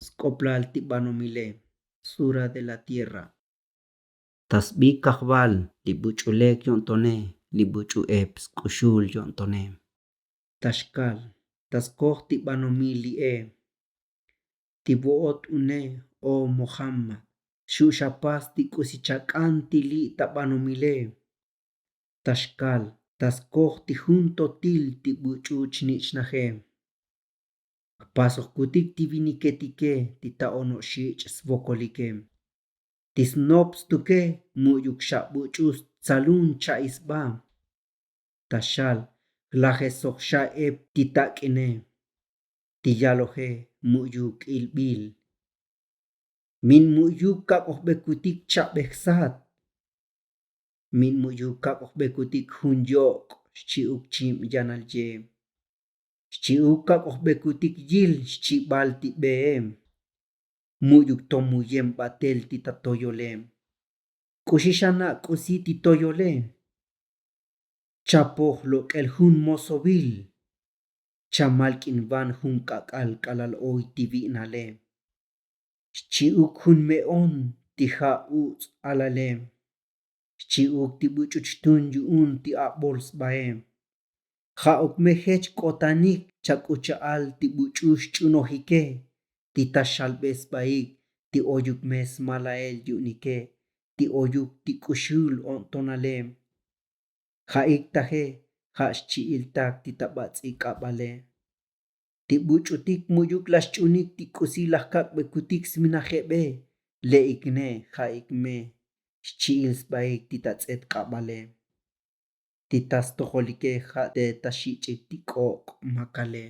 Sk'oplal ti Banomilé, Sura de la Tierra. Tasbi kahbal li buchulek yontone, li buchuep sk'uxul yontone. Taxkal, taskoj ti Banomil ti vo'ot une o Muhammad. Xu'xapas ti chak'an ti li ta Banomilé. Taxkal, taskoj ti hun totil ti buchuch nichnaje. Jpasojkutik ti viniketiké ti taono xi'ch svokoliké. Tsnopstuké muyuk buchus stsalún chaisba. Tashal, glajesok ep ti tak'ine. Tiyaloje muyuk ilbil. Min muyuk kakojbekutik chabejsat. Min muyuk kakojbekutik hunyok xchi'uk chim yanalye. Xchi'uk kakojbekutik yil xchi'bal ti beem. Muyuk tomuyem batel ti tatoyole. Kushishana kusi ti toyole. Chapoj lokel hun mosobil. Chamalkin van hun kakal kalal oy ti binale. Xchi'uk hun meon ti ja'utz alale. Xchi'uk ti buchuchtun yuun ti abols baem. Ja'ok mejech kotanik chak'ucha'al ti buchush chunojike. Ti tashal besbaik ti oyuk mes malael yunike. Ti oyuk ti kushul ontonale. Ja'ik taje xchi'iltak ti tabatz'ik'abale. Ti buchutik muyuk laxch'unik ti kusilajkak bekutik sminajebe. Le'ikne ja'ikme xchi'ilsbaik ti tatz'etk'abale. Ti tastojolike ja'te taxich'ik ti k'ok makale.